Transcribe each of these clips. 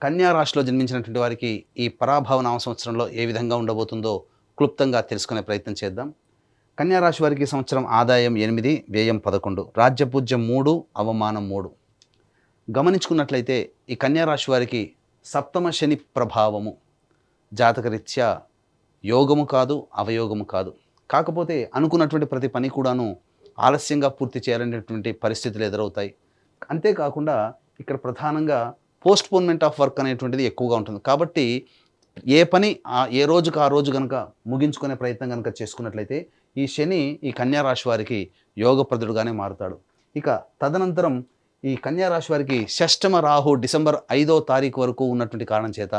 కన్యా రాశిలో జన్మించినటువంటి వారికి ఈ పరాభవ నామ సంవత్సరంలో ఏ విధంగా ఉండబోతుందో క్లుప్తంగా తెలుసుకునే ప్రయత్నం చేద్దాం. కన్యా రాశి వారికి ఈ సంవత్సరం ఆదాయం 8, వ్యయం 11, రాజ్యపూజ్యం 3, అవమానం 3. గమనించుకున్నట్లయితే ఈ కన్యా రాశి వారికి సప్తమ శని ప్రభావము జాతకరీత్యా యోగము కాదు, అవయోగము కాదు. కాకపోతే అనుకున్నటువంటి ప్రతి పని కూడాను ఆలస్యంగా పూర్తి చేయాలనేటువంటి పరిస్థితులు ఎదురవుతాయి. అంతేకాకుండా ఇక్కడ ప్రధానంగా పోస్ట్పోన్మెంట్ ఆఫ్ వర్క్ అనేటువంటిది ఎక్కువగా ఉంటుంది. కాబట్టి ఏ పని ఏ రోజుకు ఆ రోజు కనుక ముగించుకునే ప్రయత్నం కనుక చేసుకున్నట్లయితే ఈ శని ఈ కన్యా రాశి వారికి యోగప్రదుడుగానే మారుతాడు. ఇక తదనంతరం ఈ కన్యా రాశి వారికి షష్టమ రాహు డిసెంబర్ 5వ తారీఖు వరకు ఉన్నటువంటి కారణం చేత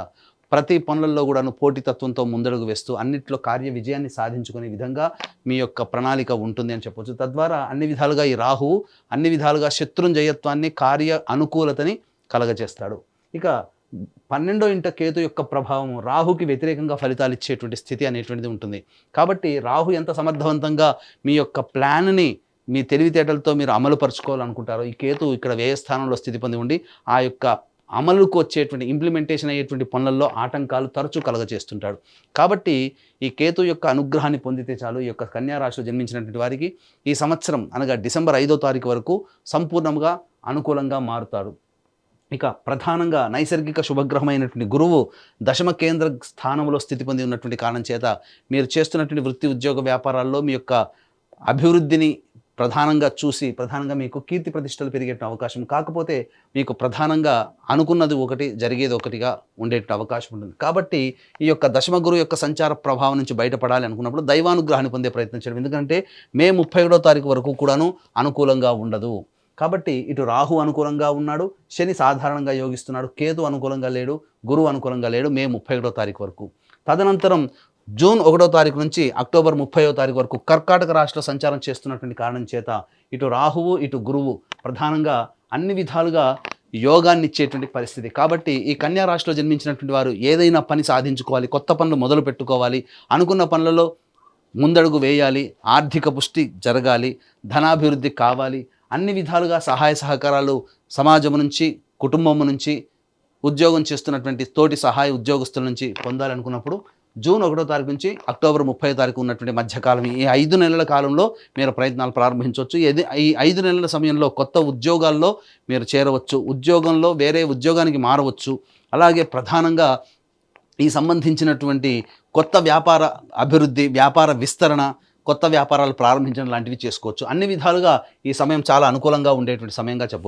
ప్రతి పనులలో కూడాను పోటీతత్వంతో ముందడుగు వేస్తూ అన్నిట్లో కార్య విజయాన్ని సాధించుకునే విధంగా మీ యొక్క ప్రణాళిక ఉంటుంది అని చెప్పొచ్చు. తద్వారా అన్ని విధాలుగా ఈ రాహువు అన్ని విధాలుగా శత్రుంజయత్వాన్ని, కార్య అనుకూలతని కలగజేస్తాడు. ఇక 12వ ఇంట కేతు యొక్క ప్రభావం రాహుకి వ్యతిరేకంగా ఫలితాలు ఇచ్చేటువంటి స్థితి అనేటువంటిది ఉంటుంది. కాబట్టి రాహు ఎంత సమర్థవంతంగా మీ యొక్క ప్లాన్ని మీ తెలివితేటలతో మీరు అమలు పరుచుకోవాలనుకుంటారో ఈ కేతు ఇక్కడ వ్యయస్థానంలో స్థితి పొంది ఉండి ఆ యొక్క అమలుకు వచ్చేటువంటి ఇంప్లిమెంటేషన్ అయ్యేటువంటి పనులలో ఆటంకాలు తరచూ కలగజేస్తుంటాడు. కాబట్టి ఈ కేతు యొక్క అనుగ్రహాన్ని పొందితే చాలు ఈ యొక్క కన్యా రాశిలో జన్మించినటువంటి వారికి ఈ సంవత్సరం అనగా డిసెంబర్ 5వ తారీఖు వరకు సంపూర్ణంగా అనుకూలంగా మారుతాడు. ఇక ప్రధానంగా నైసర్గిక శుభగ్రహమైనటువంటి గురువు దశమ కేంద్ర స్థానంలో స్థితి పొంది ఉన్నటువంటి కారణం చేత మీరు చేస్తున్నటువంటి వృత్తి, ఉద్యోగ, వ్యాపారాల్లో మీ యొక్క అభివృద్ధిని ప్రధానంగా మీకు కీర్తి ప్రతిష్టలు పెరిగే అవకాశం. కాకపోతే మీకు ప్రధానంగా అనుకున్నది ఒకటి, జరిగేది ఒకటిగా ఉండే అవకాశం ఉంటుంది. కాబట్టి ఈ యొక్క దశమ గురువు యొక్క సంచార ప్రభావం నుంచి బయటపడాలి అనుకున్నప్పుడు దైవానుగ్రహాన్ని పొందే ప్రయత్నం చేయడం. ఎందుకంటే మే 31వ తారీఖు వరకు కూడాను అనుకూలంగా ఉండదు. కాబట్టి ఇటు రాహు అనుకూలంగా ఉన్నాడు, శని సాధారణంగా యోగిస్తున్నాడు, కేతు అనుకూలంగా లేడు, గురువు అనుకూలంగా లేడు మే 31వ తారీఖు వరకు. తదనంతరం జూన్ 1వ తారీఖు నుంచి అక్టోబర్ 30వ తారీఖు వరకు కర్కాటక రాశిలో సంచారం చేస్తున్నటువంటి కారణం చేత ఇటు రాహువు ఇటు గురువు ప్రధానంగా అన్ని విధాలుగా యోగాన్ని ఇచ్చేటువంటి పరిస్థితి. కాబట్టి ఈ కన్యా రాశిలో జన్మించినటువంటి వారు ఏదైనా పని సాధించుకోవాలి, కొత్త పనులు మొదలు పెట్టుకోవాలి, అనుకున్న పనులలో ముందడుగు వేయాలి, ఆర్థిక పుష్టి జరగాలి, ధనాభివృద్ధి కావాలి, అన్ని విధాలుగా సహాయ సహకారాలు సమాజం నుంచి, కుటుంబం నుంచి, ఉద్యోగం చేస్తున్నటువంటి తోటి సహాయ ఉద్యోగస్తుల నుంచి పొందాలనుకున్నప్పుడు జూన్ 1వ తారీఖు నుంచి అక్టోబర్ 30వ తారీఖు ఉన్నటువంటి మధ్యకాలం ఈ 5 నెలల కాలంలో మీరు ప్రయత్నాలు ప్రారంభించవచ్చు. ఈ 5 నెలల సమయంలో కొత్త ఉద్యోగాల్లో మీరు చేరవచ్చు, ఉద్యోగంలో వేరే ఉద్యోగానికి మారవచ్చు. అలాగే ప్రధానంగా ఈ సంబంధించినటువంటి కొత్త వ్యాపార అభివృద్ధి, వ్యాపార విస్తరణ, కొత్త వ్యాపారాలు ప్రారంభించడం లాంటివి చేసుకోవచ్చు. అన్ని విధాలుగా ఈ సమయం చాలా అనుకూలంగా ఉండేటువంటి సమయంగా చెప్పవచ్చు.